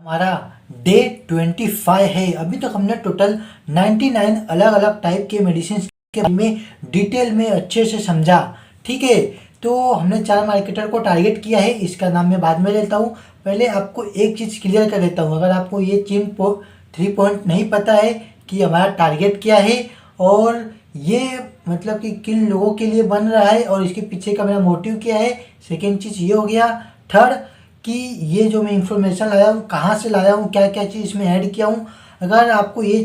हमारा डे 25 है। अभी तक हमने टोटल 99 अलग अलग टाइप के मेडिसिन के बारे में डिटेल में अच्छे से समझा। ठीक है, तो हमने 4 मार्केटर को टारगेट किया है, इसका नाम मैं बाद में लेता हूँ। पहले आपको एक चीज़ क्लियर कर देता हूँ। अगर आपको ये 3 पॉइंट नहीं पता है कि हमारा टारगेट क्या है और ये मतलब कि किन लोगों के लिए बन रहा है और इसके पीछे का मेरा मोटिव क्या है, सेकेंड चीज़ ये हो गया। थर्ड कि ये जो मैं इंफॉर्मेशन लाया हूँ कहाँ से लाया हूँ, क्या क्या चीज़ इसमें ऐड किया हूँ। अगर आपको ये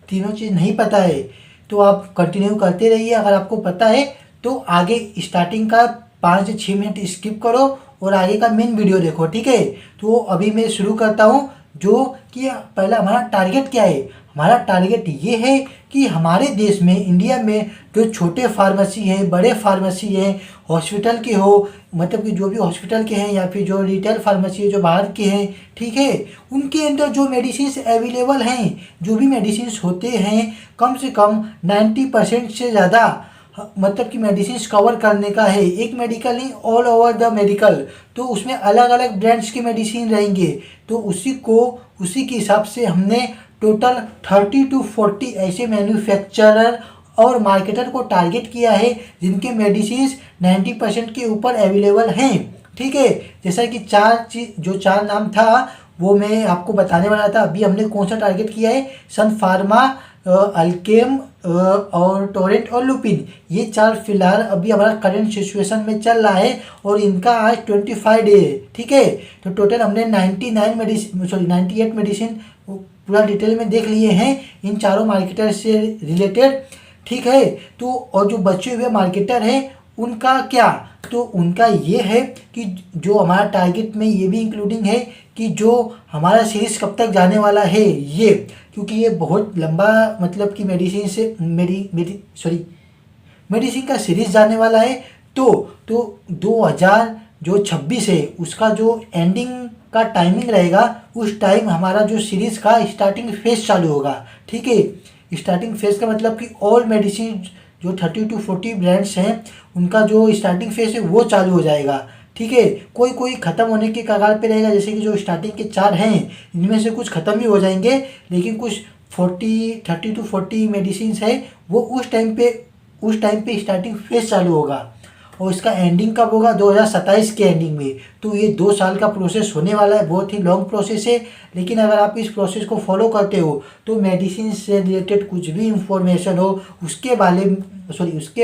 तीनों चीज़ नहीं पता है तो आप कंटिन्यू करते रहिए। अगर आपको पता है तो आगे स्टार्टिंग का 5 से 6 मिनट स्किप करो और आगे का मेन वीडियो देखो। ठीक है, तो अभी मैं शुरू करता हूँ। जो कि पहला हमारा टारगेट क्या है। हमारा टारगेट ये है कि हमारे देश में, इंडिया में जो छोटे फार्मेसी हैं, बड़े फार्मेसी हैं, हॉस्पिटल के हो, मतलब कि जो भी हॉस्पिटल के हैं या फिर जो रिटेल फार्मेसी है जो बाहर के हैं, ठीक है, उनके अंदर जो मेडिसिन अवेलेबल हैं, जो भी मेडिसिन होते हैं, कम से कम 90% से ज़्यादा मतलब कि मेडिसिन कवर करने का है। एक मेडिकल नहीं, ऑल ओवर द मेडिकल। तो उसमें अलग अलग ब्रांड्स के मेडिसिन रहेंगे। तो उसी के हिसाब से हमने टोटल 30 to 40 ऐसे मैन्युफैक्चरर और मार्केटर को टारगेट किया है जिनके मेडिसिन 90% के ऊपर अवेलेबल हैं। ठीक है, जैसा कि जो 4 नाम था वो मैं आपको बताने वाला था। अभी हमने कौन सा टारगेट किया है, सन फार्मा, अल्केम और टोरेंट और लुपिन। ये 4 फिलहाल अभी हमारा करंट सिचुएशन में चल रहा है और इनका आज 25 डे है। ठीक है, तो टोटल हमने 98 मेडिसिन पूरा डिटेल में देख लिए हैं इन चारों मार्केटर से रिलेटेड। ठीक है, तो और जो बचे हुए मार्केटर हैं उनका क्या, तो उनका ये है कि जो हमारा टारगेट में ये भी इंक्लूडिंग है कि जो हमारा सीरीज कब तक जाने वाला है ये, क्योंकि ये बहुत लंबा मतलब कि मेडिसिन का सीरीज जाने वाला है। तो 2026 है उसका जो एंडिंग का टाइमिंग रहेगा, उस टाइम हमारा जो सीरीज का स्टार्टिंग फेज चालू होगा। ठीक है, स्टार्टिंग फेज का मतलब कि ऑल मेडिसिन जो 30 to 40 ब्रांड्स हैं उनका जो स्टार्टिंग फेज है वो चालू हो जाएगा। ठीक है, कोई ख़त्म होने के कगार पे रहेगा, जैसे कि जो स्टार्टिंग के 4 हैं इनमें से कुछ ख़त्म भी हो जाएंगे, लेकिन कुछ 30 to 40 मेडिसिन है वो उस टाइम पे स्टार्टिंग फेज चालू होगा। और इसका एंडिंग कब होगा, 2027 के एंडिंग में। तो ये 2 साल का प्रोसेस होने वाला है, बहुत ही लॉन्ग प्रोसेस है। लेकिन अगर आप इस प्रोसेस को फॉलो करते हो तो मेडिसिन से रिलेटेड कुछ भी इंफॉर्मेशन हो उसके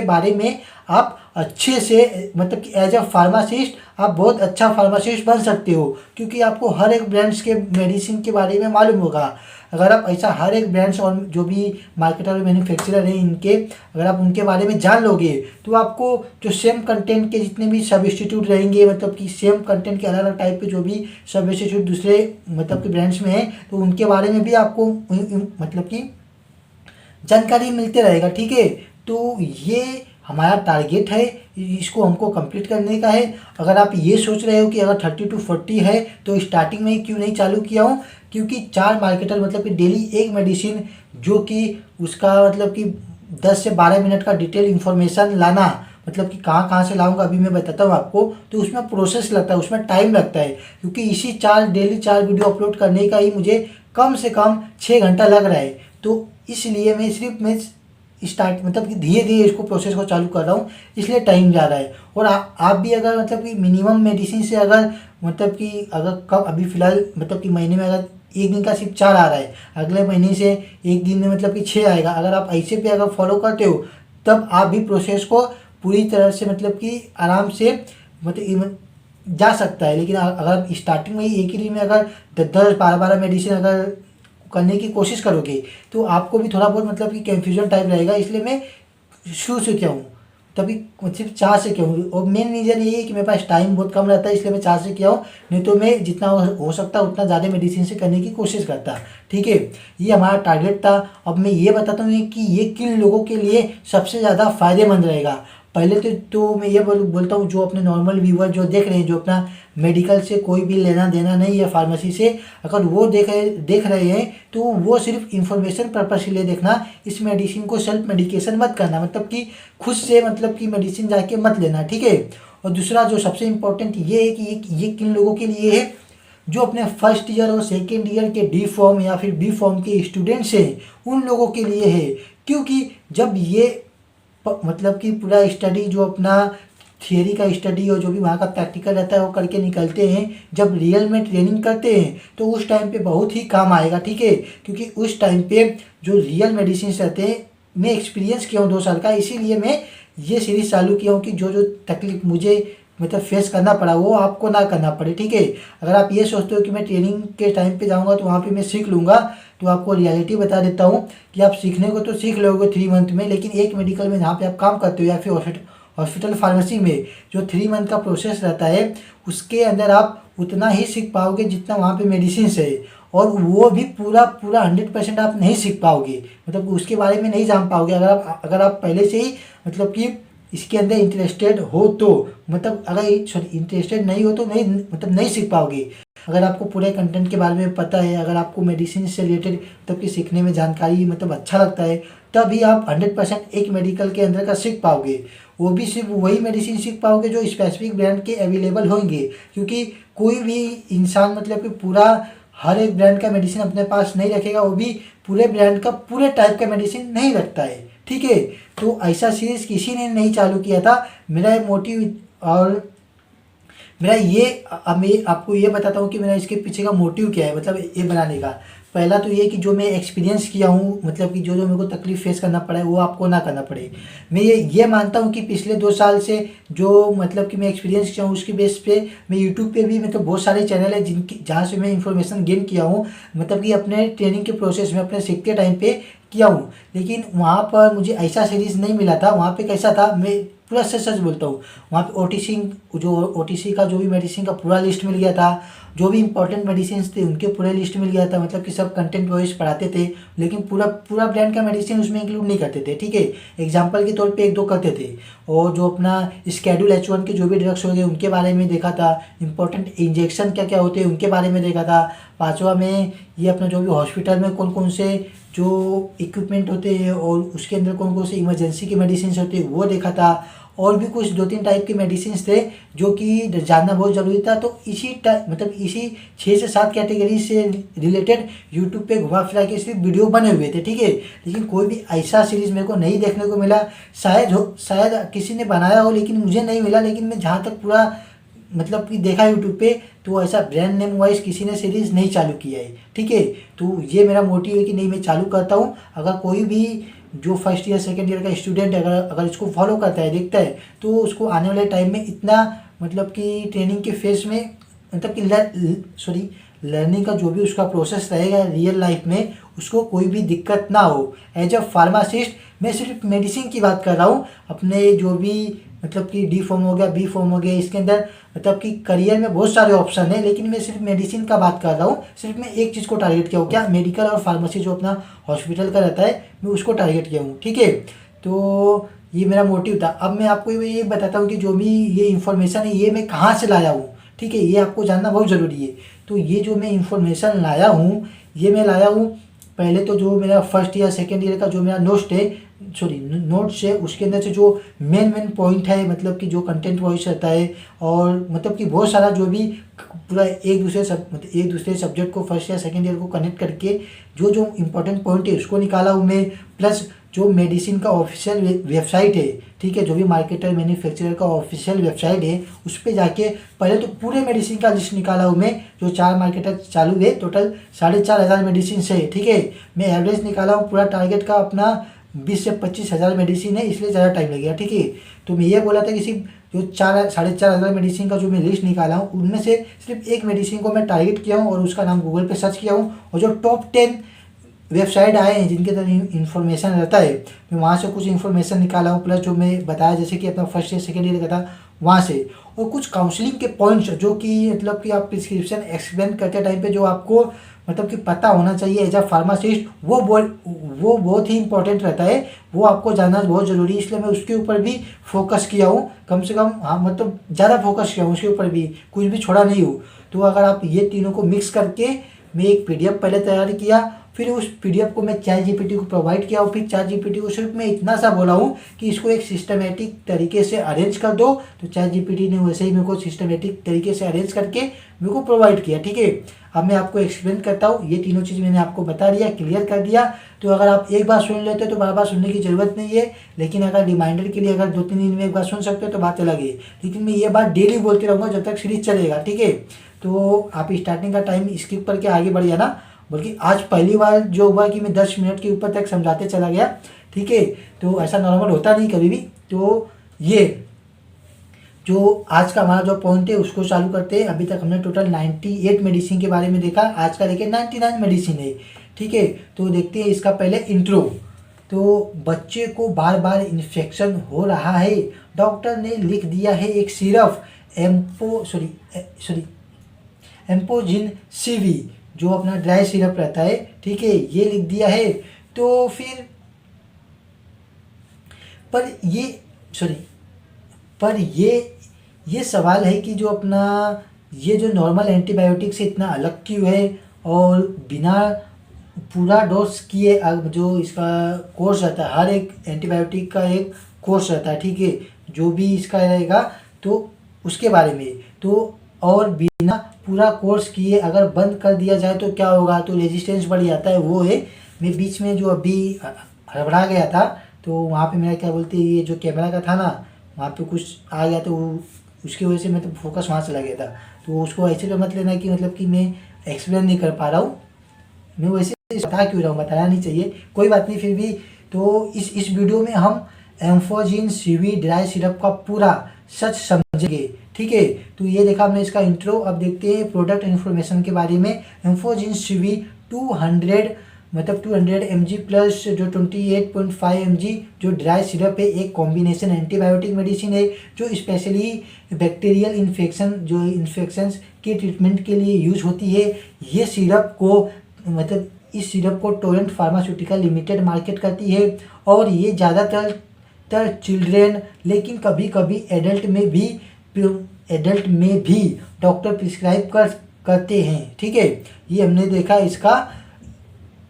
बारे में आप अच्छे से मतलब कि एज अ फार्मासिस्ट आप बहुत अच्छा फार्मासिस्ट बन सकते हो, क्योंकि आपको हर एक ब्रांड्स के मेडिसिन के बारे में मालूम होगा। अगर आप ऐसा हर एक ब्रांड्स और जो भी मार्केटर और मैन्युफैक्चरर हैं इनके, अगर आप उनके बारे में जान लोगे तो आपको जो सेम कंटेंट के जितने भी सब्स्टिट्यूट रहेंगे, मतलब कि सेम कंटेंट के अलग अलग टाइप के जो भी सब्स्टिट्यूट दूसरे मतलब कि ब्रांड्स में हैं, तो उनके बारे में भी आपको मतलब कि जानकारी मिलते रहेगा। ठीक है, तो ये हमारा टारगेट है, इसको हमको कंप्लीट करने का है। अगर आप ये सोच रहे हो कि अगर 30 to 40 है तो स्टार्टिंग में ही क्यों नहीं चालू किया हूँ, क्योंकि 4 मार्केटर मतलब कि डेली एक मेडिसिन जो कि उसका मतलब कि 10 से 12 मिनट का डिटेल इन्फॉर्मेशन लाना, मतलब कि कहाँ कहाँ से लाऊंगा अभी मैं बताता हूँ आपको। तो उसमें प्रोसेस लगता है, उसमें टाइम लगता है, क्योंकि इसी डेली 4 वीडियो अपलोड करने का ही मुझे कम से कम 6 घंटा लग रहा है। तो इसलिए मैं स्टार्ट मतलब कि धीरे धीरे इसको प्रोसेस को चालू कर रहा हूँ, इसलिए टाइम जा रहा है। और आप भी अगर मतलब कि मिनिमम मेडिसिन से अगर मतलब कि अगर कब अभी फ़िलहाल मतलब कि महीने में अगर एक दिन का सिर्फ 4 आ रहा है, अगले महीने से एक दिन में मतलब कि 6 आएगा। अगर आप ऐसे पे अगर फॉलो करते हो तब आप भी प्रोसेस को पूरी तरह से मतलब कि आराम से मतलब जा सकता है। लेकिन अगर स्टार्टिंग में ही एक ही दिन में अगर 10-12 मेडिसिन अगर करने की कोशिश करोगे तो आपको भी थोड़ा बहुत मतलब कि कन्फ्यूजन टाइप रहेगा। इसलिए मैं शुरू से क्या हूँ तभी सिर्फ 4 से क्यों, और मेन रीज़न ये है कि मेरे पास टाइम बहुत कम रहता है, इसलिए मैं 4 से किया हूँ। नहीं तो मैं जितना हो सकता उतना ज़्यादा मेडिसिन से करने की कोशिश करता। ठीक है, ये हमारा टारगेट था। अब मैं ये बताता हूँ कि ये किन लोगों के लिए सबसे ज़्यादा फ़ायदेमंद रहेगा। पहले तो मैं ये बोलता हूँ, जो अपने नॉर्मल व्यूवर जो देख रहे हैं, जो अपना मेडिकल से कोई भी लेना देना नहीं है फार्मेसी से, अगर वो देख रहे हैं तो वो सिर्फ इंफॉर्मेशन पर्पस के लिए देखना। इस मेडिसिन को सेल्फ मेडिकेशन मत करना, मतलब कि खुद से मतलब कि मेडिसिन जाके मत लेना। ठीक है, और दूसरा जो सबसे इम्पोर्टेंट ये है कि ये किन लोगों के लिए है, जो अपने फर्स्ट ईयर और सेकेंड ईयर के डी फॉर्म या फिर बी फॉर्म के स्टूडेंट्स हैं उन लोगों के लिए है। क्योंकि जब ये मतलब कि पूरा स्टडी जो अपना थियरी का स्टडी और जो भी वहाँ का प्रैक्टिकल रहता है वो करके निकलते हैं, जब रियल में ट्रेनिंग करते हैं तो उस टाइम पे बहुत ही काम आएगा, ठीक है। क्योंकि उस टाइम पे जो रियल मेडिसिन रहते हैं, मैं एक्सपीरियंस किया हूँ 2 साल का, इसीलिए मैं ये सीरीज़ चालू किया हूँ कि जो जो तकलीफ मुझे मतलब फेस करना पड़ा वो आपको ना करना पड़े, ठीक है। अगर आप ये सोचते हो कि मैं ट्रेनिंग के टाइम पे जाऊँगा तो वहाँ पे मैं सीख लूँगा, तो आपको रियलिटी बता देता हूँ कि आप सीखने को तो सीख लोगे 3 मंथ में, लेकिन एक मेडिकल में जहाँ पे आप काम करते हो या फिर हॉस्पिटल फार्मेसी में जो 3 मंथ का प्रोसेस रहता है उसके अंदर आप उतना ही सीख पाओगे जितना वहाँ पे मेडिसिन है, और वो भी पूरा 100% आप नहीं सीख पाओगे, मतलब उसके बारे में नहीं जान पाओगे अगर आप पहले से ही मतलब कि इसके अंदर इंटरेस्टेड हो तो, मतलब अगर सॉरी इंटरेस्टेड नहीं हो तो नहीं, मतलब नहीं सीख पाओगे। अगर आपको पूरे कंटेंट के बारे में पता है, अगर आपको मेडिसिन से रिलेटेड मतलब कि सीखने में जानकारी मतलब अच्छा लगता है, तभी आप 100% एक मेडिकल के अंदर का सीख पाओगे। वो भी सिर्फ वही मेडिसिन सीख पाओगे जो स्पेसिफिक ब्रांड के अवेलेबल होंगे, क्योंकि कोई भी इंसान मतलब कि पूरा हर एक ब्रांड का मेडिसिन अपने पास नहीं रखेगा, वो भी पूरे ब्रांड का पूरे टाइप का मेडिसिन नहीं रखता है, ठीक है। तो ऐसा सीरीज़ किसी ने नहीं चालू किया था। मेरा मोटिव और मेरा ये, अब मैं आपको ये बताता हूँ कि मेरा इसके पीछे का मोटिव क्या है, मतलब ये बनाने का। पहला तो ये कि जो मैं एक्सपीरियंस किया हूँ, मतलब कि जो जो मेरे को तकलीफ फेस करना पड़ा है वो आपको ना करना पड़े। मैं ये मानता हूँ कि पिछले 2 साल से जो मतलब कि मैं एक्सपीरियंस किया हूँ उसके बेस पे मैं यूट्यूब पे भी मतलब बहुत सारे चैनल है जिनकी जहाँ से मैं इंफॉर्मेशन गेन किया हूँ, मतलब कि अपने ट्रेनिंग के प्रोसेस में अपने सीखते टाइम पे किया हूँ। लेकिन वहाँ पर मुझे ऐसा सीरीज़ नहीं मिला था। वहाँ पे कैसा था, मैं पूरा सच सच बोलता हूँ, वहाँ पे ओटीसी का जो भी मेडिसिन का पूरा लिस्ट मिल गया था, जो भी इंपॉर्टेंट मेडिसिन थे उनके पूरे लिस्ट मिल गया था, मतलब कि सब कंटेंट वाइज पढ़ाते थे, लेकिन पूरा ब्रांड का मेडिसिन उसमें इंक्लूड नहीं करते थे, ठीक है। एग्जाम्पल के तौर पे 1-2 करते थे। और जो अपना स्केड्यूल H1 के जो भी ड्रग्स हो गए उनके बारे में देखा था, इंपॉर्टेंट इंजेक्शन क्या क्या होते हैं उनके बारे में देखा था। 5वां में ये अपना जो भी हॉस्पिटल में कौन कौन से जो इक्विपमेंट होते हैं और उसके अंदर कौन कौन से इमरजेंसी के मेडिसिन होते हैं वो देखा था। और भी कुछ 2-3 टाइप के मेडिसिन थे जो कि जानना बहुत ज़रूरी था। तो मतलब इसी 6 से 7 कैटेगरी से रिलेटेड यूट्यूब पे घुमा फिरा के सिर्फ वीडियो बने हुए थे, ठीक है। लेकिन कोई भी ऐसा सीरीज़ मेरे को नहीं देखने को मिला। शायद किसी ने बनाया हो लेकिन मुझे नहीं मिला। लेकिन मैं जहाँ तक पूरा मतलब कि देखा यूट्यूब पे तो ऐसा ब्रांड नेम वाइज किसी ने सीरीज़ नहीं चालू किया है, ठीक है। तो ये मेरा मोटिव है कि नहीं मैं चालू करता हूँ। अगर कोई भी जो फर्स्ट ईयर सेकेंड ईयर का स्टूडेंट है अगर इसको फॉलो करता है, देखता है, तो उसको आने वाले टाइम में इतना मतलब कि ट्रेनिंग के फेज में मतलब कि लर्निंग का जो भी उसका प्रोसेस रहेगा रियल लाइफ में उसको कोई भी दिक्कत ना हो। एज अ फार्मासिस्ट मैं सिर्फ मेडिसिन की बात कर रहा हूँ। अपने जो भी मतलब कि डी फॉर्म हो गया, बी फॉर्म हो गया, इसके अंदर मतलब कि करियर में बहुत सारे ऑप्शन है, लेकिन मैं सिर्फ मेडिसिन का बात कर रहा हूँ। सिर्फ मैं एक चीज़ को टारगेट किया हूँ, क्या, मेडिकल और फार्मेसी जो अपना हॉस्पिटल का रहता है मैं उसको टारगेट किया हूँ, ठीक है। तो ये मेरा मोटिव था। अब मैं आपको ये बताता हूँ कि जो भी ये इन्फॉर्मेशन है ये मैं कहाँ से लाया हूँ, ठीक है। ये आपको जानना बहुत ज़रूरी है। तो ये जो मैं इन्फॉर्मेशन लाया हूँ ये मैं लाया हूँ पहले तो जो मेरा फर्स्ट ईयर सेकेंड ईयर का जो मेरा नोट्स है उसके अंदर से जो मेन पॉइंट है, मतलब कि जो कंटेंट वाइज रहता है, और मतलब कि बहुत सारा जो भी पूरा एक दूसरे सब्जेक्ट को फर्स्ट ईयर सेकेंड ईयर को कनेक्ट करके जो जो इम्पोर्टेंट पॉइंट है उसको निकाला हूँ मैं। प्लस जो मेडिसिन का ऑफिशियल वेबसाइट है, ठीक है, जो भी मार्केटर मैन्युफैक्चरर का ऑफिशियल वेबसाइट है उस पर जाके पहले तो पूरे मेडिसिन का लिस्ट निकाला हूँ मैं। जो 4 मार्केटर चालू है, टोटल 4,500 मेडिसिन है, ठीक है। मैं एवरेज निकाला हूँ, पूरा टारगेट का अपना 20 से 25,000 मेडिसिन है, इसलिए ज़्यादा टाइम लगेगा, ठीक है। तो मैं ये बोला था कि सिर्फ जो 4,500 मेडिसिन का जो मैं लिस्ट निकाला हूँ उनमें से सिर्फ एक मेडिसिन को मैं टारगेट किया हूँ और उसका नाम गूगल पे सर्च किया हूँ, और जो टॉप 10 वेबसाइट आए हैं जिनके अंदर इन्फॉर्मेशन रहता है मैं वहाँ से कुछ इन्फॉर्मेशन निकाला हूँ। प्लस जो मैं बताया जैसे कि अपना फर्स्ट ईयर सेकेंड ईयर का था वहाँ से, और कुछ काउंसलिंग के पॉइंट्स जो कि मतलब कि आप प्रिस्क्रिप्शन एक्सप्लेन करते टाइम पे जो आपको मतलब कि पता होना चाहिए एज अ फार्मासिस्ट, वो बहुत ही इंपॉर्टेंट रहता है, वो आपको जानना बहुत ज़रूरी है। इसलिए मैं उसके ऊपर भी फोकस किया हूँ, कम से कम, हाँ मतलब ज़्यादा फोकस किया हूँ उसके ऊपर भी, कुछ भी छोड़ा नहीं हूँ। तो अगर आप ये तीनों को मिक्स करके मैं एक PDF पहले तैयार किया, फिर उस PDF को मैं ChatGPT को प्रोवाइड किया और फिर ChatGPT को सिर्फ मैं इतना सा बोला हूँ कि इसको एक सिस्टमेटिक तरीके से अरेंज कर दो, तो ChatGPT ने वैसे ही मेरे को सिस्टमेटिक तरीके से अरेंज करके मेरे को प्रोवाइड किया। ठीक है, अब मैं आपको एक्सप्लेन करता हूँ। ये तीनों चीज़ मैंने आपको बता दिया, क्लियर कर दिया। तो अगर आप एक बार सुन लेते हो तो बार बार सुनने की ज़रूरत नहीं है, लेकिन अगर रिमाइंडर के लिए अगर 2-3 दिन में एक बार सुन सकते हो तो बात अलग है, लेकिन मैं ये बात डेली बोलते रहूँगा जब तक सीरीज चलेगा। ठीक है, तो आप स्टार्टिंग का टाइम स्किप करके आगे बढ़ जाना, बल्कि आज पहली बार जो हुआ कि मैं 10 मिनट के ऊपर तक समझाते चला गया। ठीक है, तो ऐसा नॉर्मल होता नहीं कभी भी। तो ये जो आज का हमारा जो पॉइंट है उसको चालू करते हैं। अभी तक हमने टोटल 98 मेडिसिन के बारे में देखा, आज का देखिए 99 मेडिसिन है। ठीक है, तो देखते हैं इसका पहले इंट्रो। तो बच्चे को बार बार इन्फेक्शन हो रहा है, डॉक्टर ने लिख दिया है एक सिरप एम्पोजिन CV, जो अपना ड्राई सिरप रहता है। ठीक है, ये लिख दिया है। तो फिर पर ये सवाल है कि जो अपना ये जो नॉर्मल एंटीबायोटिक से इतना अलग क्यों है, और बिना पूरा डोज किए जो इसका कोर्स रहता है, हर एक एंटीबायोटिक का एक कोर्स रहता है। ठीक है, जो भी इसका रहेगा तो उसके बारे में, तो और बिना पूरा कोर्स किए अगर बंद कर दिया जाए तो क्या होगा, तो रेजिस्टेंस बढ़ जाता है। वो है, मैं बीच में जो अभी हड़बड़ा गया था, तो वहाँ पे मेरा क्या बोलते हैं, ये जो कैमरा का था ना, वहाँ पे कुछ आ गया, तो उसकी वजह से मैं तो फोकस वहाँ चला गया था। तो उसको ऐसे तो मत लेना कि मतलब कि मैं एक्सप्लेन नहीं कर पा रहा हूँ, मैं वैसे बता क्यों रहा हूँ, बताना नहीं चाहिए, कोई बात नहीं। फिर भी तो इस वीडियो में हम एम्फोजिन CV ड्राई सिरप का पूरा सच समझेंगे। ठीक है, तो ये देखा हमने इसका इंट्रो। अब देखते हैं प्रोडक्ट इन्फॉर्मेशन के बारे में। एम्फोजिन CV 200 mg प्लस जो 28.5 mg जो ड्राई सिरप है, एक कॉम्बिनेशन एंटीबायोटिक मेडिसिन है जो स्पेशली बैक्टीरियल इन्फेक्शंस के ट्रीटमेंट के लिए यूज होती है। ये सिरप को इस सिरप को टोरेंट फार्मास्यूटिकल लिमिटेड मार्केट करती है, और ये ज़्यादातर चिल्ड्रेन, लेकिन कभी कभी एडल्ट में भी डॉक्टर प्रिस्क्राइब करते हैं। ठीक है, ये हमने देखा इसका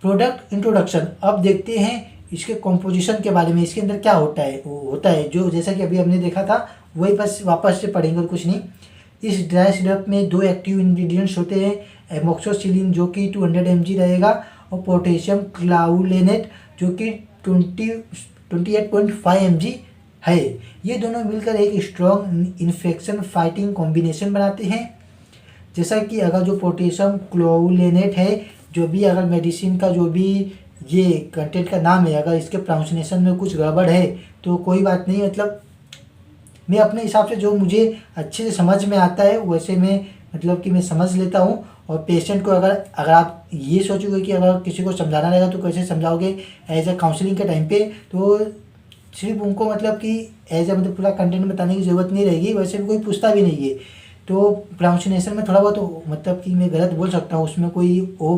प्रोडक्ट इंट्रोडक्शन। अब देखते हैं इसके कॉम्पोजिशन के बारे में, इसके अंदर क्या होता है जो जैसा कि अभी हमने देखा था वही बस वापस से पढ़ेंगे और कुछ नहीं। इस ड्राई सिरप में 2 एक्टिव इंग्रेडिएंट्स होते हैं, एमोक्सोसिलिन जो कि 200 mg रहेगा, और पोटेशियम क्लाउलेनेट जो कि 28.5 mg है। ये दोनों मिलकर एक स्ट्रॉन्ग इन्फेक्शन फाइटिंग कॉम्बिनेशन बनाते हैं। जैसा कि अगर जो पोटेशियम क्लाउलेनेट है, जो भी अगर मेडिसिन का जो भी ये कंटेंट का नाम है, अगर इसके प्रोनाउंसिएशन में कुछ गड़बड़ है तो कोई बात नहीं, मतलब मैं अपने हिसाब से जो मुझे अच्छे से समझ में आता है वैसे मैं समझ लेता हूँ। और पेशेंट को अगर आप ये सोचोगे कि अगर किसी को समझाना रहेगा तो कैसे समझाओगे एज ए काउंसलिंग के टाइम पे, तो सिर्फ उनको कि एज ए पूरा कंटेंट बताने की ज़रूरत नहीं रहेगी, वैसे भी कोई पूछता भी नहीं है। तो प्रोनाउंसिएशन में थोड़ा बहुत कि मैं गलत बोल सकता हूँ, उसमें कोई वो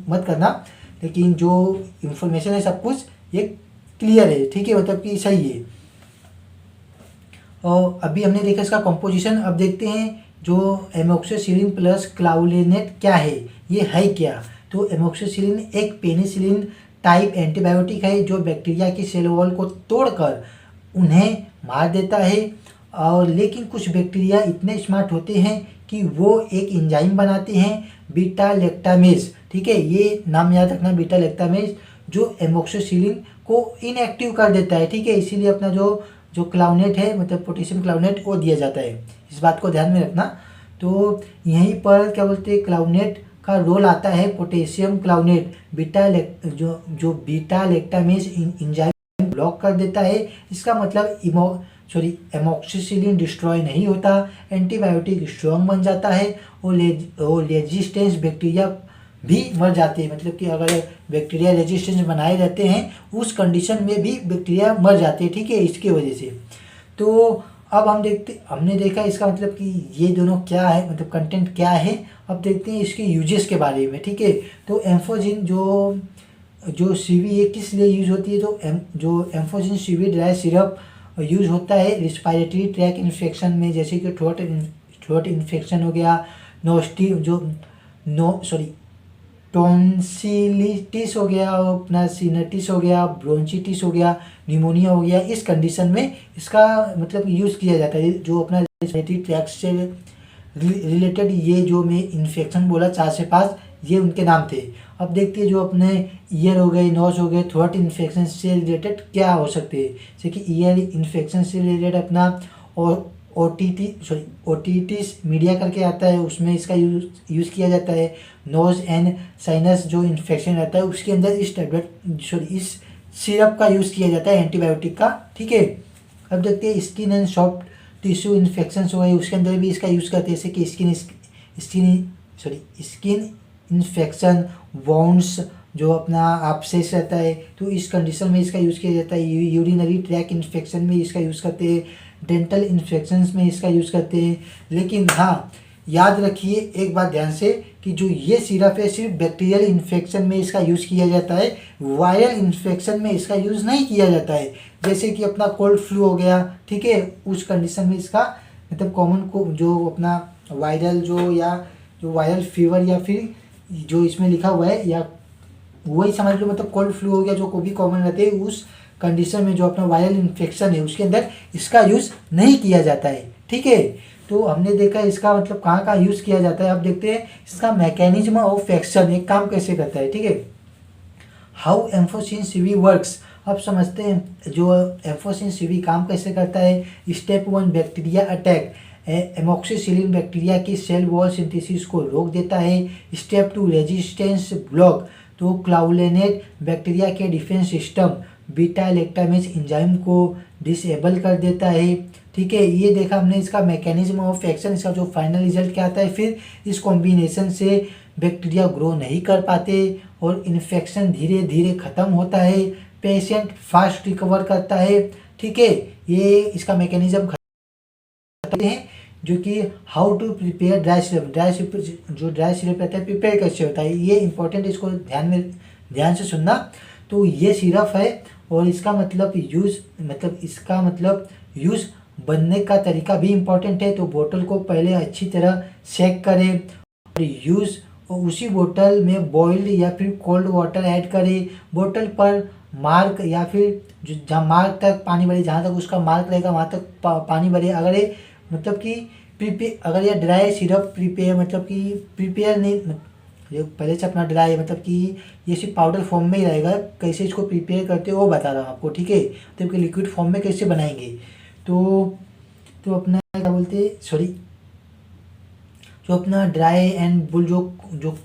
मत करना, लेकिन जो इन्फॉर्मेशन है सब कुछ ये क्लियर है। ठीक है, कि सही है। और अभी हमने देखा इसका कंपोजिशन। अब देखते हैं जो एमोक्सिसिलिन प्लस क्लाउलेनेट क्या है, ये है क्या। तो एमोक्सिसिलिन एक पेनिसिलिन टाइप एंटीबायोटिक है जो बैक्टीरिया की सेल वॉल को तोड़कर उन्हें मार देता है। और लेकिन कुछ बैक्टीरिया इतने स्मार्ट होते हैं कि वो एक एंजाइम बनाते हैं, बीटा लैक्टामेज। ठीक है, ये नाम याद रखना, बीटा लैक्टामेज, जो एमोक्सिसिलिन को इनएक्टिव कर देता है। ठीक है, इसीलिए अपना जो क्लाउनेट है, पोटेशियम क्लाउनेट, वो दिया जाता है, इस बात को ध्यान में रखना। तो यहीं पर क्लाउनेट का रोल आता है। पोटेशियम क्लाउनेट जो बीटा लैक्टामेज एंजाइम ब्लॉक कर देता है। इसका मतलब एमोक्सिसिलिन डिस्ट्रॉय नहीं होता, एंटीबायोटिक स्ट्रॉन्ग बन जाता है, और रेजिस्टेंस बैक्टीरिया भी मर जाते हैं। कि अगर बैक्टीरिया रेजिस्टेंस बनाए रहते हैं उस कंडीशन में भी बैक्टीरिया मर जाते हैं। ठीक है, इसके वजह से। तो अब हमने देखा इसका कि ये दोनों क्या है, कंटेंट क्या है। अब देखते हैं इसके यूजेस के बारे में। ठीक है, तो एम्फोजिन जो CV है किस लिए यूज होती है, तो जो एम्फोजिन CV ड्राई सिरप यूज होता है रिस्पायरेटरी ट्रैक इन्फेक्शन में, जैसे कि थ्रोट इन्फेक्शन हो गया, टॉन्सिलिटिस हो गया, अपना सिनटिस हो गया, ब्रोंचिटिस हो गया, निमोनिया हो गया, इस कंडीशन में इसका मतलब यूज़ किया जाता है। जो अपना रेस्पिरेटरी ट्रैक्ट से रिलेटेड ये जो मैं इन्फेक्शन बोला 4 से 5, ये उनके नाम थे। अब देखते हैं जो अपने ईयर हो गए, नोज हो गए, थ्रोट इन्फेक्शन से रिलेटेड क्या हो सकते हैं। जैसे कि ईयर इन्फेक्शन से रिलेटेड अपना और ओटिटिस मीडिया करके आता है, उसमें इसका यूज़ किया जाता है। नोज एंड साइनस जो इन्फेक्शन रहता है उसके अंदर इस सिरप का यूज़ किया जाता है एंटीबायोटिक का, ठीक है। अब देखते हैं skin and soft tissue infection हो गए, उसके अंदर भी इसका यूज़ करते हैं। जैसे कि स्किन इन्फेक्शन, वाउंड्स जो अपना एब्सेस रहता है, तो इस कंडीशन में इसका यूज़ किया जाता है। यूरिनरी ट्रैक इन्फेक्शन में इसका यूज़ करते हैं, डेंटल इन्फेक्शंस में इसका यूज़ करते हैं। लेकिन हाँ, याद रखिए एक बात ध्यान से कि जो ये सिरप है सिर्फ बैक्टीरियल इन्फेक्शन में इसका यूज़ किया जाता है, वायरल इन्फेक्शन में इसका यूज़ नहीं किया जाता है। जैसे कि अपना कोल्ड फ्लू हो गया, ठीक है, उस कंडीशन में इसका मतलब कॉमन को जो अपना वायरल जो वायरल फीवर या फिर जो इसमें लिखा हुआ है या वही समझ लो, मतलब कोल्ड फ्लू हो गया जो को भी कॉमन रहते हैं, उस कंडीशन में जो अपना वायरल इन्फेक्शन है उसके अंदर इसका यूज़ नहीं किया जाता है, ठीक है। तो हमने देखा इसका मतलब कहाँ कहाँ यूज़ किया जाता है। अब देखते हैं इसका मैकेनिज्म ऑफ एक्शन, एक काम कैसे करता है, ठीक है। हाउ एम्फोसिन सीवी वर्क्स, अब समझते हैं जो एम्फोसिन सीवी काम कैसे करता है। Step 1, bacteria attack, amoxicillin bacteria की सेल वॉल सिंथेसिस को रोक देता है। स्टेप 2, रेजिस्टेंस ब्लॉक, तो क्लाउलेनेट बैक्टीरिया के defence system beta lactamase enzyme को डिसेबल कर देता है, ठीक है। ये देखा हमने इसका मैकेनिज्म ऑफ एक्शन। इसका जो फाइनल रिजल्ट क्या आता है, फिर इस कॉम्बिनेशन से बैक्टीरिया ग्रो नहीं कर पाते और इन्फेक्शन धीरे धीरे ख़त्म होता है, पेशेंट फास्ट रिकवर करता है, ठीक है। ये इसका मैकेनिज्म खत्म है। जो कि how to prepare dry syrup, जो ड्राई सिरप रहता है प्रिपेयर कैसे होता है, ये इंपॉर्टेंट, इसको ध्यान से सुनना। तो ये सिरप है और इसका मतलब यूज़ बनने का तरीका भी इम्पोर्टेंट है। तो बोतल को पहले अच्छी तरह सेक करें और यूज़ और उसी बोतल में बॉइल्ड या फिर कोल्ड वाटर ऐड करें। बोतल पर मार्क या फिर जहाँ मार्क तक पानी भरे, जहाँ तक उसका मार्क रहेगा वहाँ तक पानी भरे। अगर ये मतलब कि अगर ये ड्राई सिरप प्रिपेयर नहीं, ये पहले से अपना ड्राई मतलब कि ये सिर्फ पाउडर फॉर्म में ही रहेगा। कैसे इसको प्रिपेयर करते हो वो बता रहा हूँ आपको, ठीक है। तो कि लिक्विड फॉर्म में कैसे बनाएंगे, तो अपना क्या बोलते जो अपना ड्राई एंड बुल जो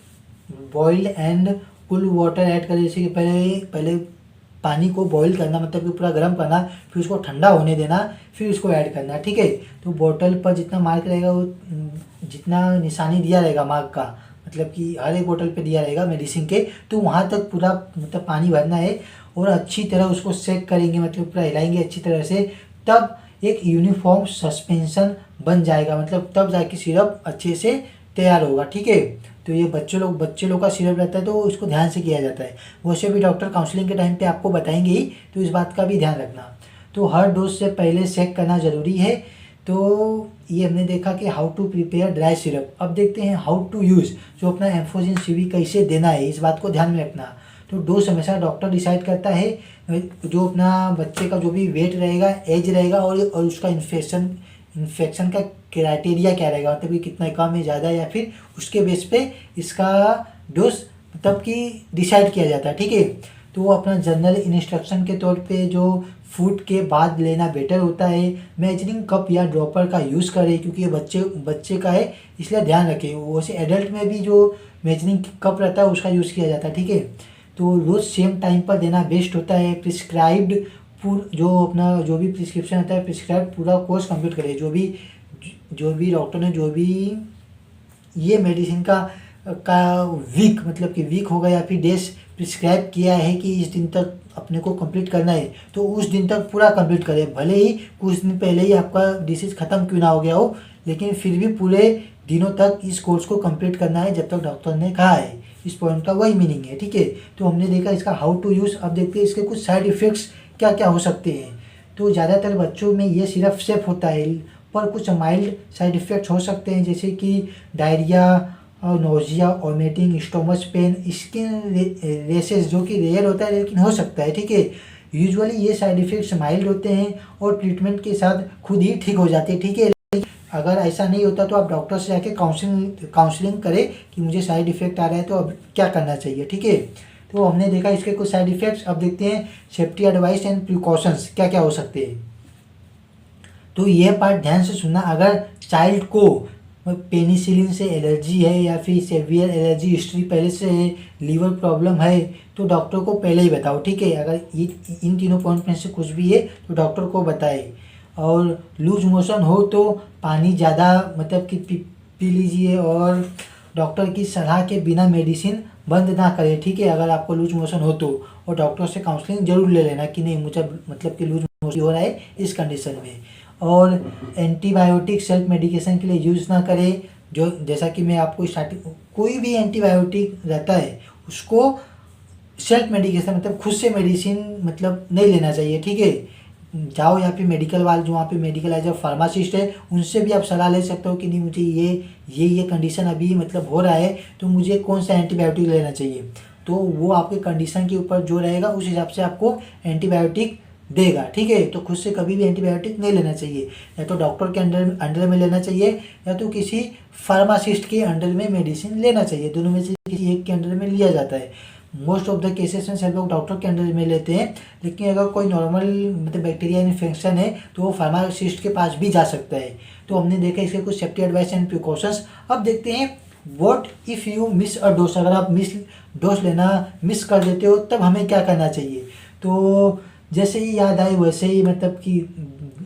boiled and cool water add करें। जैसे कि पहले पानी को बॉईल करना, मतलब कि पूरा गर्म करना, फिर उसको ठंडा होने देना, फिर उसको ऐड करना, ठीक है। तो बोतल पर जितना मार्क रहेगा, वो जितना निशानी दिया रहेगा मार्क का, मतलब कि हर एक बोतल पे दिया रहेगा मेडिसिन के, तो वहाँ तक पूरा मतलब पानी भरना है और अच्छी तरह उसको सेक करेंगे, मतलब पूरा हिलाएंगे अच्छी तरह से। तब एक यूनिफॉर्म सस्पेंशन बन जाएगा, मतलब तब जाके सिरप अच्छे से तैयार होगा, ठीक है। तो ये बच्चे लोग का सिरप रहता है तो इसको ध्यान से किया जाता है। वैसे भी डॉक्टर काउंसलिंग के टाइम पे आपको बताएंगे ही, तो इस बात का भी ध्यान रखना। तो हर डोज से पहले चेक करना ज़रूरी है। तो ये हमने देखा कि how to prepare dry syrup. अब देखते हैं हाउ टू यूज़, जो अपना एम्फोसिन सीवी कैसे देना है, इस बात को ध्यान में रखना। तो डोज हमेशा डॉक्टर डिसाइड करता है, जो अपना बच्चे का जो भी वेट रहेगा, एज रहेगा और उसका इन्फेक्शन का क्राइटेरिया क्या रहेगा, मतलब कि कितना कम है, ज़्यादा, या फिर उसके बेस पे इसका डोज मतलब कि डिसाइड किया जाता है, ठीक है। तो वो अपना जनरल इंस्ट्रक्शन के तौर पे जो फूड के बाद लेना बेटर होता है। मेजरिंग कप या ड्रॉपर का यूज़ करें, क्योंकि ये बच्चे का है, इसलिए ध्यान रखें। वैसे एडल्ट में भी जो मेजरिंग कप रहता है उसका यूज़ किया जाता है, ठीक है। तो रोज़ सेम टाइम पर देना बेस्ट होता है। प्रिस्क्राइब्ड जो भी प्रिस्क्रिप्शन आता है, प्रिस्क्राइब पूरा कोर्स कंप्लीट करें। जो भी डॉक्टर ने जो भी ये मेडिसिन का वीक होगा या फिर डेज प्रिस्क्राइब किया है कि इस दिन तक अपने को कंप्लीट करना है, तो उस दिन तक पूरा कंप्लीट करें। भले ही कुछ दिन पहले ही आपका डिसीज ख़त्म क्यों ना हो गया हो, लेकिन फिर भी पूरे दिनों तक इस कोर्स को कंप्लीट करना है जब तक डॉक्टर ने कहा है। इस पॉइंट का वही मीनिंग है, ठीक है। तो हमने देखा इसका हाउ टू यूज़। अब देखते हैं इसके कुछ साइड इफ़ेक्ट्स क्या क्या हो सकते हैं। तो ज़्यादातर बच्चों में ये सिर्फ सेफ होता है, पर कुछ माइल्ड साइड इफ़ेक्ट्स हो सकते हैं, जैसे कि डायरिया और nausea, vomiting, stomach pain, skin rashes जो कि रेयर होता है लेकिन हो सकता है, ठीक है। यूजुअली ये साइड इफ़ेक्ट्स माइल्ड होते हैं और ट्रीटमेंट के साथ खुद ही ठीक हो जाते हैं, ठीक है। अगर ऐसा नहीं होता तो आप डॉक्टर से जाके काउंसलिंग करें कि मुझे साइड इफ़ेक्ट आ रहा है तो अब क्या करना चाहिए, ठीक है। तो हमने देखा इसके कुछ साइड इफ़ेक्ट्स। अब देखते हैं सेफ्टी एडवाइस एंड प्रिकॉशंस क्या क्या हो सकते हैं। तो ये पार्ट ध्यान से सुनना। अगर चाइल्ड को पेनिसिलिन से एलर्जी है या फिर सेवियर एलर्जी हिस्ट्री पहले से है, लीवर प्रॉब्लम है, तो डॉक्टर को पहले ही बताओ, ठीक है। अगर इन तीनों पॉइंट में से कुछ भी है तो डॉक्टर को बताए। और लूज मोशन हो तो पानी ज़्यादा मतलब कि पी लीजिए और डॉक्टर की सलाह के बिना मेडिसिन बंद ना करें, ठीक है। अगर आपको लूज मोशन हो तो, और डॉक्टर से काउंसलिंग जरूर ले लेना कि नहीं मुझे मतलब कि लूज मोशन हो रहा है इस कंडीशन में। और एंटीबायोटिक सेल्फ मेडिकेशन के लिए यूज़ ना करें। जो जैसा कि मैं आपको स्टार्टिंग, कोई भी एंटीबायोटिक रहता है उसको सेल्फ मेडिकेशन मतलब खुद से मेडिसिन मतलब नहीं लेना चाहिए, ठीक है। जाओ या फिर मेडिकल वाले जो वहाँ पे मेडिकल एज फार्मासिस्ट है उनसे भी आप सलाह ले सकते हो कि नहीं मुझे ये कंडीशन अभी मतलब हो रहा है तो मुझे कौन सा एंटीबायोटिक लेना चाहिए। तो वो आपके कंडीशन के ऊपर जो रहेगा उस हिसाब से आपको एंटीबायोटिक देगा, ठीक है। तो खुद से कभी भी एंटीबायोटिक नहीं लेना चाहिए, या तो डॉक्टर के अंडर में लेना चाहिए या तो किसी फार्मासिस्ट के अंडर में मेडिसिन लेना चाहिए। दोनों में से किसी एक के अंडर में लिया जाता है। मोस्ट ऑफ द केसेस में सब लोग डॉक्टर के अंडर में लेते हैं, लेकिन अगर कोई नॉर्मल मतलब बैक्टीरिया इन्फेक्शन है तो वो फार्मासिस्ट के पास भी जा सकता है। तो हमने देखा इसके कुछ सेफ्टी एडवाइस एंड प्रिकॉशंस। अब देखते हैं what if you miss a dose. अगर आप डोज लेना मिस कर देते हो तब हमें क्या करना चाहिए। तो जैसे ही याद आए वैसे ही मतलब कि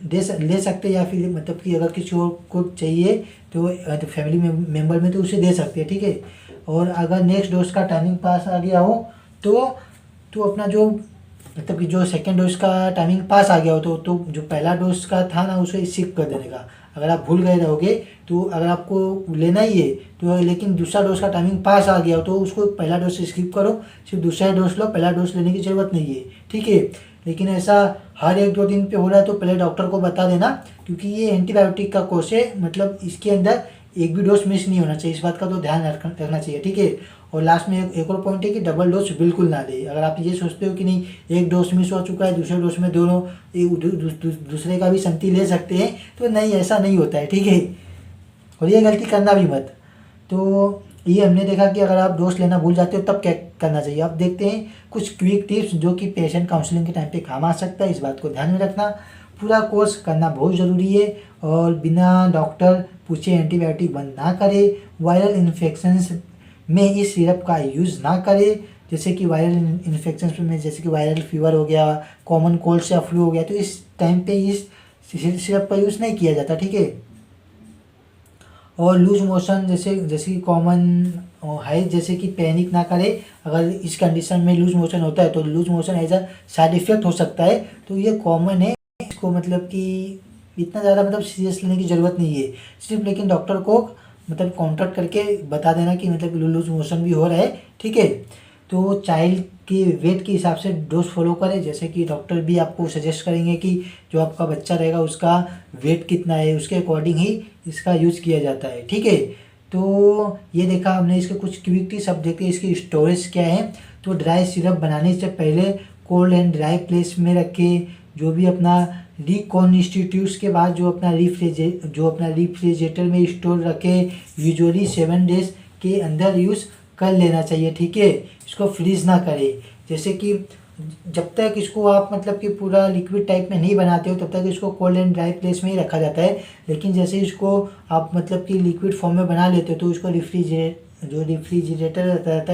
ले सकते हैं, या फिर मतलब कि अगर किसी और को चाहिए तो फैमिली मेम्बर में तो उसे दे सकते हैं, ठीक है। और अगर नेक्स्ट डोज का टाइमिंग पास आ गया हो तो अपना जो मतलब कि जो सेकेंड डोज का टाइमिंग पास आ गया हो तो जो पहला डोज का था ना उसे स्किप कर देने का। अगर आप भूल गए रहोगे तो अगर आपको लेना ही है तो लेकिन दूसरा डोज का टाइमिंग पास आ गया हो तो उसको पहला डोज स्किप करो, सिर्फ दूसरा डोज लो, पहला डोज लेने की ज़रूरत नहीं है, ठीक है। लेकिन ऐसा हर 1-2 दिन पे हो रहा है तो पहले डॉक्टर को बता देना, क्योंकि ये एंटीबायोटिक का कोर्स है, मतलब इसके अंदर एक भी डोज मिस नहीं होना चाहिए। इस बात का तो ध्यान रखना चाहिए, ठीक है। और लास्ट में एक और पॉइंट है कि डबल डोज बिल्कुल ना दे। अगर आप ये सोचते हो कि नहीं एक डोज मिस हो चुका है दूसरे डोज में दोनों दूसरे का भी संगति ले सकते हैं, तो नहीं, ऐसा नहीं होता है, ठीक है। और ये गलती करना भी मत। तो ये हमने देखा कि अगर आप डोज लेना भूल जाते हो तब क्या करना चाहिए। अब देखते हैं कुछ क्विक टिप्स जो कि पेशेंट काउंसलिंग के टाइम पे काम आ सकता है। इस बात को ध्यान में रखना। पूरा कोर्स करना बहुत ज़रूरी है और बिना डॉक्टर पूछे एंटीबायोटिक बंद ना करें। वायरल इन्फेक्शंस में इस सिरप का यूज़ ना करें, जैसे कि वायरल इन्फेक्शंस में जैसे कि वायरल फीवर हो गया, कॉमन कोल्ड या फ्लू हो गया, तो इस टाइम पे इस सिरप का यूज़ नहीं किया जाता, ठीक है। और लूज मोशन जैसे कि कॉमन है, जैसे कि पैनिक ना करें। अगर इस कंडीशन में लूज मोशन होता है तो loose motion as a side effect हो सकता है, तो ये कॉमन है। इसको मतलब कि इतना ज़्यादा मतलब सीरियस लेने की ज़रूरत नहीं है। सिर्फ लेकिन डॉक्टर को मतलब कॉन्टैक्ट करके बता देना कि मतलब लूज मोशन भी हो रहा है, ठीक है। तो चाइल्ड के वेट के हिसाब से डोज फॉलो करें, जैसे कि डॉक्टर भी आपको सजेस्ट करेंगे कि जो आपका बच्चा रहेगा उसका वेट कितना है, उसके अकॉर्डिंग ही इसका यूज़ किया जाता है, ठीक है। तो ये देखा हमने इसके कुछ क्विक टिप्स। अब देखते हैं इसकी स्टोरेज क्या है। तो ड्राई सिरप बनाने से पहले कोल्ड एंड ड्राई प्लेस में रखें। जो भी अपना रिकॉन्स्टिट्यूट्स के बाद जो अपना रेफ्रिजरेटर में स्टोर रखें, यूजुअली 7 डेज के अंदर यूज़ कर लेना चाहिए, ठीक है। इसको फ्रीज ना करें। जैसे कि जब तक इसको आप मतलब कि पूरा लिक्विड टाइप में नहीं बनाते हो तब तक इसको कोल्ड एंड ड्राई प्लेस में ही रखा जाता है। लेकिन जैसे इसको आप मतलब कि लिक्विड फॉर्म में बना लेते हो तो इसको रेफ्रिजरेटर रहता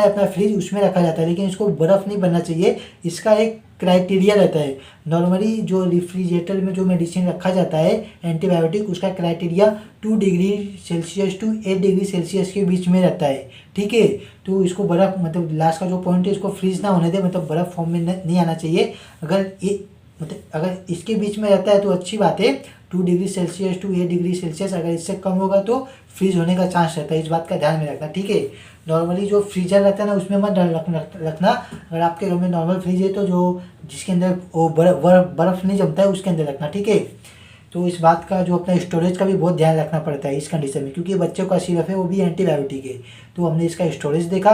है अपना फ्रिज, उसमें रखा जाता है। लेकिन इसको बर्फ़ नहीं बनना चाहिए, इसका एक क्राइटेरिया रहता है। नॉर्मली जो रेफ्रिजरेटर में जो मेडिसिन रखा जाता है एंटीबायोटिक, उसका criteria 2 degree Celsius to 8 degree Celsius के बीच में रहता है, ठीक है। तो इसको बर्फ़ मतलब लास्ट का जो पॉइंट है इसको फ्रीज ना होने दे, मतलब बर्फ़ फॉर्म में नहीं आना चाहिए। अगर इसके बीच में रहता है तो अच्छी बात है, 2 degree Celsius to 8 degree Celsius. अगर इससे कम होगा तो फ्रीज होने का चांस रहता है, इस बात का ध्यान में रखना, ठीक है। नॉर्मली जो फ्रीजर रहता है ना उसमें मत रखना। अगर आपके घर में नॉर्मल फ्रिज है तो जो जिसके अंदर वो बर्फ़ नहीं जमता है उसके अंदर रखना, ठीक है। तो इस बात का जो अपना स्टोरेज का भी बहुत ध्यान रखना पड़ता है इस कंडीशन में, क्योंकि बच्चों का सिरप है वो भी एंटीबायोटिक है। तो हमने इसका स्टोरेज देखा।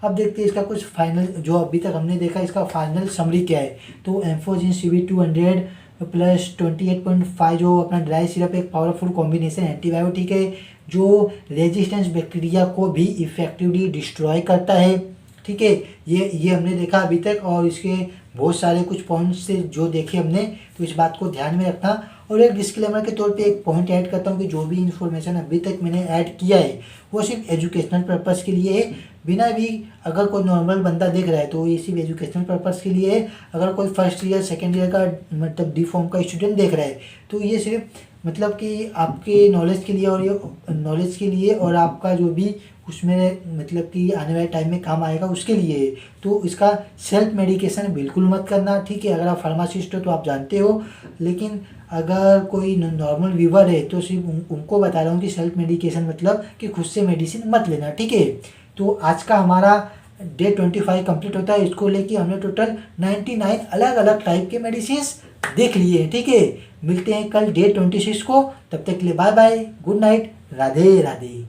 अब देखते हैं इसका कुछ फाइनल, जो अभी तक हमने देखा इसका फाइनल समरी क्या है। तो एम्फोजिन CB200 प्लस 28.5 जो अपना ड्राई सिरप एक पावरफुल कॉम्बिनेशन एंटीबायोटिक है जो रेजिस्टेंस बैक्टीरिया को भी इफेक्टिवली डिस्ट्रॉय करता है। ठीक है, ये हमने देखा अभी तक, और इसके बहुत सारे कुछ पॉइंट्स से जो देखे हमने, तो इस बात को ध्यान में रखना। और एक डिस्क्लेमर के तौर पे एक पॉइंट ऐड करता हूँ कि जो भी इन्फॉर्मेशन अभी तक मैंने ऐड किया है वो सिर्फ एजुकेशनल पर्पज़ के लिए है, बिना भी, अगर कोई नॉर्मल बंदा देख रहा है तो ये सिर्फ एजुकेशनल पर्पज़ के लिए है। अगर कोई फर्स्ट ईयर सेकेंड ईयर का मतलब डी फॉर्म का स्टूडेंट देख रहा है तो ये सिर्फ मतलब कि आपके नॉलेज के लिए, और ये नॉलेज के लिए, और आपका जो भी उसमें मतलब कि आने वाले टाइम में काम आएगा उसके लिए है। तो इसका सेल्फ मेडिकेशन बिल्कुल मत करना। ठीक है, अगर आप फार्मासिस्ट हो तो आप जानते हो, लेकिन अगर कोई नॉर्मल व्यूवर है तो सिर्फ उनको बता रहा हूँ कि सेल्फ मेडिकेशन मतलब कि खुद से मेडिसिन मत लेना। ठीक है, तो आज का हमारा डे 25 कंप्लीट होता है। इसको लेके हमने टोटल 99 अलग अलग टाइप के मेडिसिन देख लिए हैं। ठीक है, मिलते हैं कल डे 26 को, तब तक के लिए bye bye, good night, Radhe Radhe.